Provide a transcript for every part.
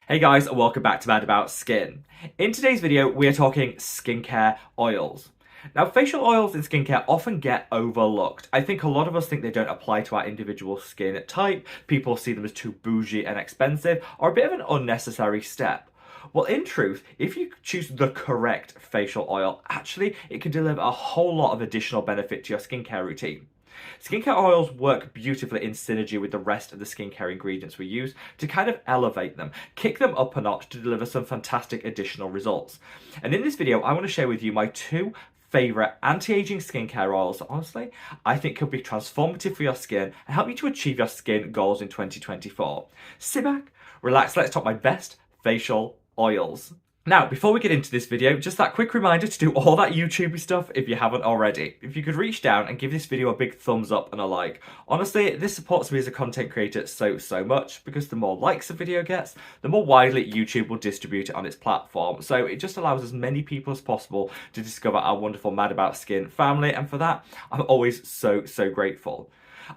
Hey guys, and welcome back to Mad About Skin. In today's video, we are talking skincare oils. Now, facial oils in skincare often get overlooked. I think a lot of us think they don't apply to our individual skin type, people see them as too bougie and expensive, or a bit of an unnecessary step. Well, in truth, if you choose the correct facial oil, actually, it can deliver a whole lot of additional benefit to your skincare routine. Skincare oils work beautifully in synergy with the rest of the skincare ingredients we use to kind of elevate them, kick them up a notch to deliver some fantastic additional results. And in this video, I want to share with you my two favorite anti-aging skincare oils that honestly I think could be transformative for your skin and help you to achieve your skin goals in 2024. Sit back, relax, let's talk my best facial oils. Now, before we get into this video, just that quick reminder to do all that YouTubey stuff if you haven't already. If you could reach down and give this video a big thumbs up and a like. Honestly, this supports me as a content creator so much because the more likes a video gets, the more widely YouTube will distribute it on its platform. So it just allows as many people as possible to discover our wonderful Mad About Skin family, and for that, I'm always so grateful.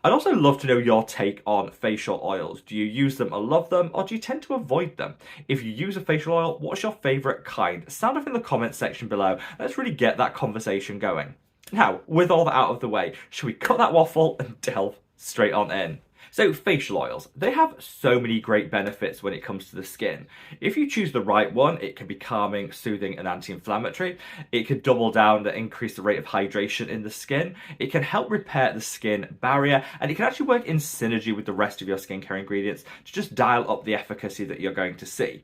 I'd also love to know your take on facial oils. Do you use them or love them, or do you tend to avoid them? If you use a facial oil, what's your favourite kind? Sound off in the comments section below. Let's really get that conversation going. Now, with all that out of the way, should we cut that waffle and delve straight on in? So facial oils, they have so many great benefits when it comes to the skin. If you choose the right one, it can be calming, soothing and anti-inflammatory. It can double down to increase the rate of hydration in the skin. It can help repair the skin barrier, and it can actually work in synergy with the rest of your skincare ingredients to just dial up the efficacy that you're going to see.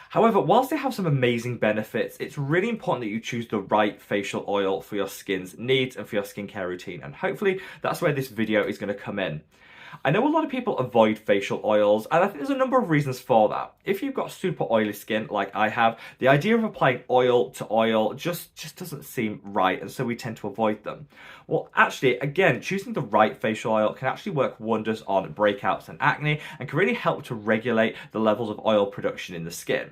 However, whilst they have some amazing benefits, it's really important that you choose the right facial oil for your skin's needs and for your skincare routine. And hopefully that's where this video is going to come in. I know a lot of people avoid facial oils, and I think there's a number of reasons for that. If you've got super oily skin like I have, the idea of applying oil to oil just doesn't seem right, and so we tend to avoid them. Well, actually, again, choosing the right facial oil can actually work wonders on breakouts and acne, and can really help to regulate the levels of oil production in the skin.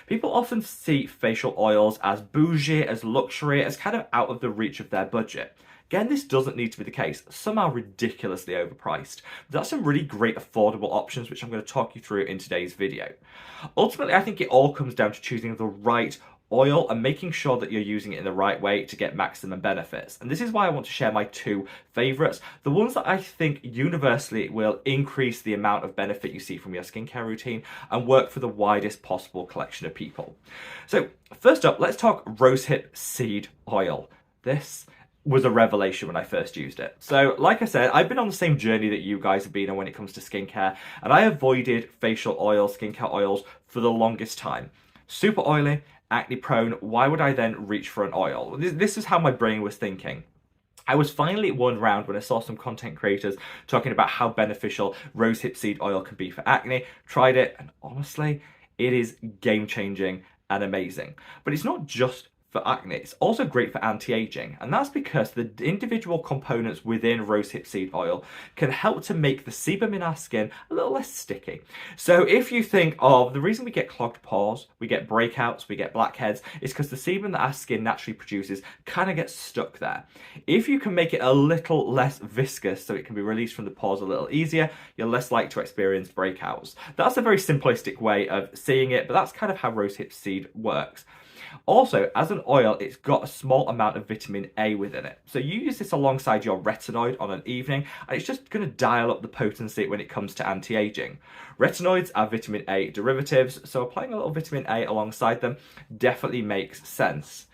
People often see facial oils as bougie, as luxury, as kind of out of the reach of their budget. Again, this doesn't need to be the case. Some are ridiculously overpriced. There's some really great affordable options which I'm going to talk you through in today's video. Ultimately, I think it all comes down to choosing the right oil and making sure that you're using it in the right way to get maximum benefits. And this is why I want to share my two favorites, the ones that I think universally will increase the amount of benefit you see from your skincare routine and work for the widest possible collection of people. So first up, let's talk Rosehip Seed Oil. This was a revelation when I first used it. So like I said, I've been on the same journey that you guys have been on when it comes to skincare, and I avoided facial oils, skincare oils for the longest time. Super oily, acne prone, why would I then reach for an oil? This is how my brain was thinking. I was finally warned round when I saw some content creators talking about how beneficial rosehip seed oil can be for acne. Tried it, and honestly, it is game-changing and amazing. But it's not just for acne, it's also great for anti-aging, and that's because the individual components within rosehip seed oil can help to make the sebum in our skin a little less sticky. So if you think of the reason we get clogged pores, we get breakouts, we get blackheads, it's because the sebum that our skin naturally produces kind of gets stuck there. If you can make it a little less viscous so it can be released from the pores a little easier, you're less likely to experience breakouts. That's a very simplistic way of seeing it, but that's kind of how rosehip seed works. Also, as an oil, it's got a small amount of vitamin A within it. So you use this alongside your retinoid on an evening, and it's just going to dial up the potency when it comes to anti-aging. Retinoids are vitamin A derivatives, so applying a little vitamin A alongside them definitely makes sense.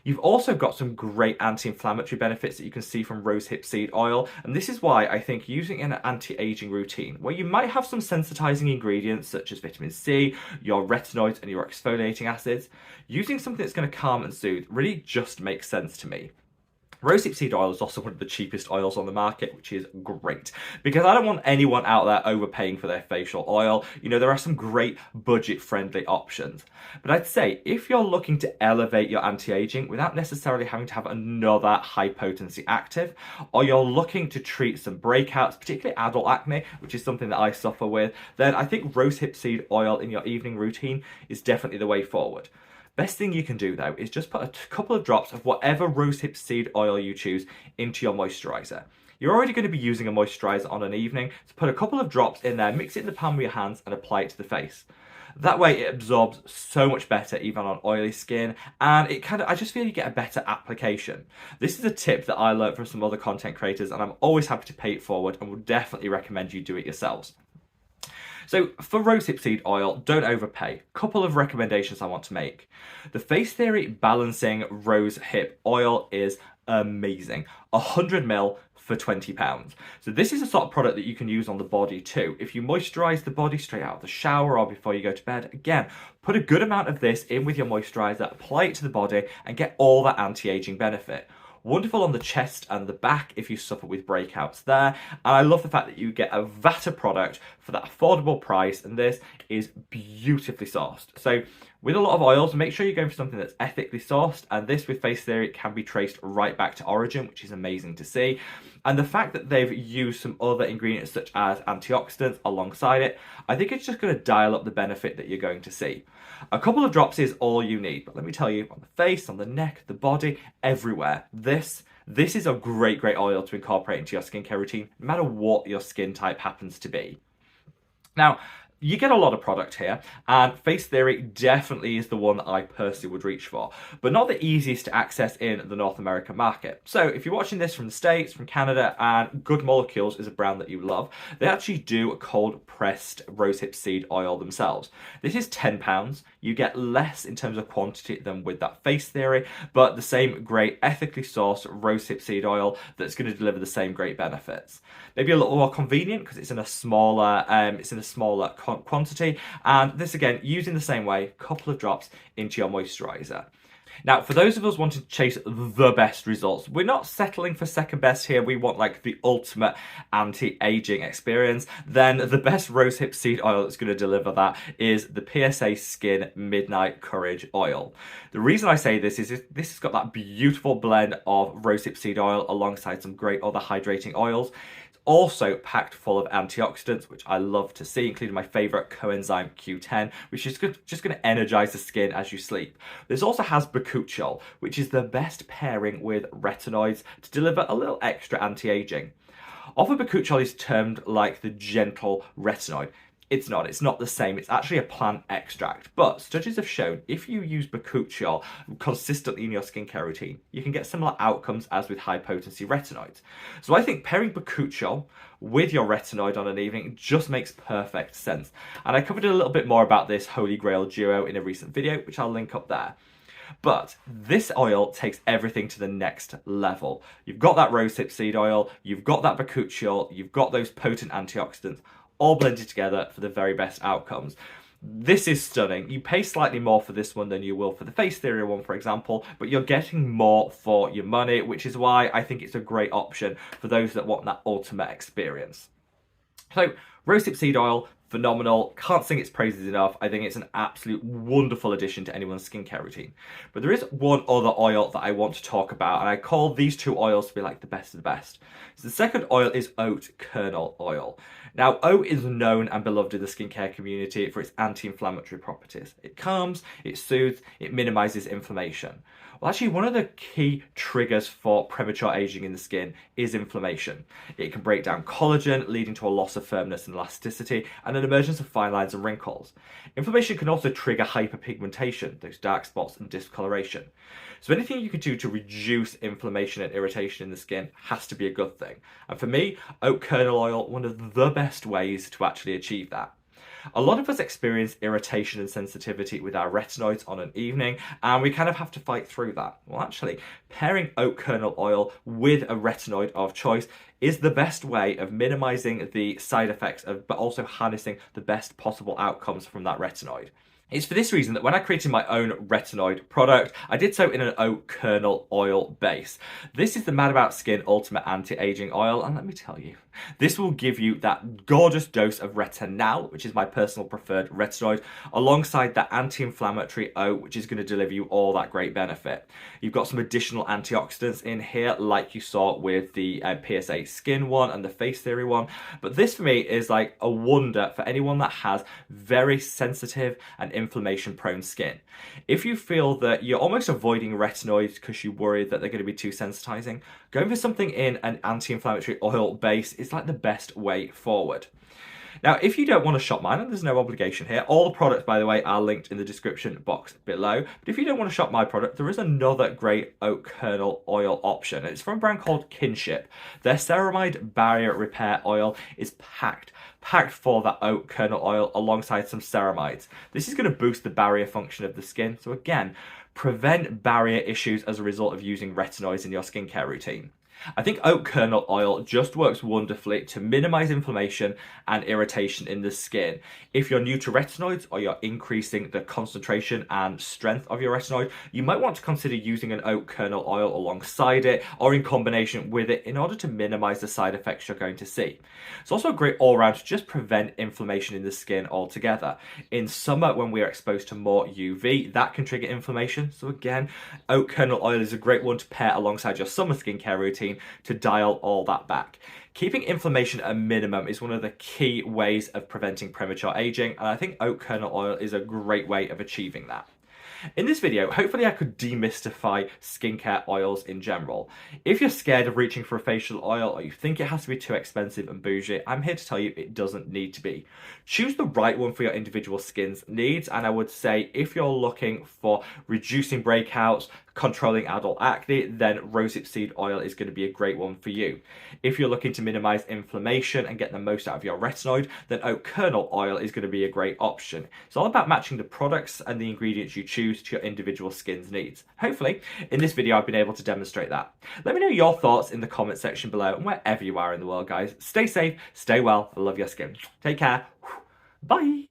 You've also got some great anti-inflammatory benefits that you can see from rosehip seed oil, and this is why I think using an anti-aging routine, where you might have some sensitizing ingredients such as vitamin C, your retinoids and your exfoliating acids, using something that's going to calm and soothe really just makes sense to me. Rosehip seed oil is also one of the cheapest oils on the market, which is great because I don't want anyone out there overpaying for their facial oil. You know, there are some great budget-friendly options. But I'd say if you're looking to elevate your anti-aging without necessarily having to have another high-potency active, or you're looking to treat some breakouts, particularly adult acne, which is something that I suffer with, then I think rosehip seed oil in your evening routine is definitely the way forward. Best thing you can do though is just put a couple of drops of whatever rosehip seed oil you choose into your moisturizer. You're already going to be using a moisturizer on an evening, so put a couple of drops in there, mix it in the palm of your hands and apply it to the face. That way it absorbs so much better even on oily skin, and I just feel you get a better application. This is a tip that I learned from some other content creators, and I'm always happy to pay it forward and would definitely recommend you do it yourselves. So for rosehip seed oil, don't overpay. Couple of recommendations I want to make. The Face Theory Balancing Rosehip Oil is amazing. 100ml for £20. So this is a sort of product that you can use on the body too. If you moisturize the body straight out of the shower or before you go to bed, again, put a good amount of this in with your moisturizer, apply it to the body and get all that anti-aging benefit. Wonderful on the chest and the back if you suffer with breakouts there. And I love the fact that you get a Vata product for that affordable price, and this is beautifully sourced. So with a lot of oils, make sure you're going for something that's ethically sourced, and this with Face Theory can be traced right back to origin, which is amazing to see. And the fact that they've used some other ingredients such as antioxidants alongside it, I think it's just going to dial up the benefit that you're going to see. A couple of drops is all you need, but let me tell you, on the face, on the neck, the body, everywhere, this is a great oil to incorporate into your skincare routine, no matter what your skin type happens to be. Now, you get a lot of product here, and Face Theory definitely is the one that I personally would reach for, but not the easiest to access in the North American market. So if you're watching this from the States, from Canada, and Good Molecules is a brand that you love, they actually do a cold pressed rosehip seed oil themselves. This is £10. You get less in terms of quantity than with that Face Theory, but the same great ethically sourced rosehip seed oil that's going to deliver the same great benefits. Maybe a little more convenient because it's in a smaller quantity, and this again using the same way, couple of drops into your moisturizer. Now, for those of us wanting to chase the best results, we're not settling for second best here. We want like the ultimate anti-aging experience. Then the best rosehip seed oil that's going to deliver that is the PSA Skin Midnight Courage Oil. The reason I say this is this has got that beautiful blend of rosehip seed oil alongside some great other hydrating oils. Also packed full of antioxidants, which I love to see, including my favorite coenzyme Q10, which is just going to energize the skin as you sleep. This also has bakuchiol, which is the best pairing with retinoids to deliver a little extra anti-aging. Often bakuchiol is termed like the gentle retinoid. It's not the same. It's actually a plant extract. But studies have shown if you use bakuchiol consistently in your skincare routine, you can get similar outcomes as with high potency retinoids. So I think pairing bakuchiol with your retinoid on an evening just makes perfect sense. And I covered a little bit more about this Holy Grail duo in a recent video, which I'll link up there. But this oil takes everything to the next level. You've got that rosehip seed oil, you've got that bakuchiol, you've got those potent antioxidants, all blended together for the very best outcomes. This is stunning. You pay slightly more for this one than you will for the Face Theory one, for example, but you're getting more for your money, which is why I think it's a great option for those that want that ultimate experience. So, rosehip seed oil, phenomenal. Can't sing its praises enough. I think it's an absolute wonderful addition to anyone's skincare routine. But there is one other oil that I want to talk about, and I call these two oils to be like the best of the best. So the second oil is Oat Kernal Oil. Now, oat is known and beloved in the skincare community for its anti-inflammatory properties. It calms, it soothes, it minimizes inflammation. Well, actually, one of the key triggers for premature aging in the skin is inflammation. It can break down collagen, leading to a loss of firmness and elasticity, and an emergence of fine lines and wrinkles. Inflammation can also trigger hyperpigmentation, those dark spots, and discoloration. So anything you can do to reduce inflammation and irritation in the skin has to be a good thing. And for me, oat kernel oil, one of the best ways to actually achieve that. A lot of us experience irritation and sensitivity with our retinoids on an evening, and we kind of have to fight through that. Well, actually, pairing oat kernel oil with a retinoid of choice is the best way of minimizing the side effects but also harnessing the best possible outcomes from that retinoid. It's for this reason that when I created my own retinoid product, I did so in an oat kernel oil base. This is the Mad About Skin Ultimate Anti-Aging Oil, and let me tell you, this will give you that gorgeous dose of retinol, which is my personal preferred retinoid, alongside that anti-inflammatory oat, which is going to deliver you all that great benefit. You've got some additional antioxidants in here, like you saw with the PSA Skin one and the Face Theory one, but this for me is like a wonder for anyone that has very sensitive and inflammation prone skin. If you feel that you're almost avoiding retinoids because you worry that they're going to be too sensitizing, going for something in an anti-inflammatory oil base is like the best way forward. Now, if you don't want to shop mine, and there's no obligation here, all the products, by the way, are linked in the description box below. But if you don't want to shop my product, there is another great oat kernel oil option. It's from a brand called Kinship. Their ceramide barrier repair oil is packed for that oat kernel oil alongside some ceramides. This is going to boost the barrier function of the skin. So again, prevent barrier issues as a result of using retinoids in your skincare routine. I think oat kernel oil just works wonderfully to minimize inflammation and irritation in the skin. If you're new to retinoids or you're increasing the concentration and strength of your retinoid, you might want to consider using an oat kernel oil alongside it or in combination with it in order to minimize the side effects you're going to see. It's also a great all-round to just prevent inflammation in the skin altogether. In summer, when we are exposed to more UV, that can trigger inflammation. So again, oat kernel oil is a great one to pair alongside your summer skincare routine to dial all that back. Keeping inflammation at a minimum is one of the key ways of preventing premature aging, and I think oat kernel oil is a great way of achieving that. In this video, hopefully I could demystify skincare oils in general. If you're scared of reaching for a facial oil or you think it has to be too expensive and bougie, I'm here to tell you it doesn't need to be. Choose the right one for your individual skin's needs, and I would say if you're looking for reducing breakouts, controlling adult acne, then Rosehip Seed Oil is going to be a great one for you. If you're looking to minimize inflammation and get the most out of your retinoid, then Oat Kernal Oil is going to be a great option. It's all about matching the products and the ingredients you choose to your individual skin's needs. Hopefully, in this video, I've been able to demonstrate that. Let me know your thoughts in the comment section below, and wherever you are in the world, guys. Stay safe, stay well, and love your skin. Take care. Bye.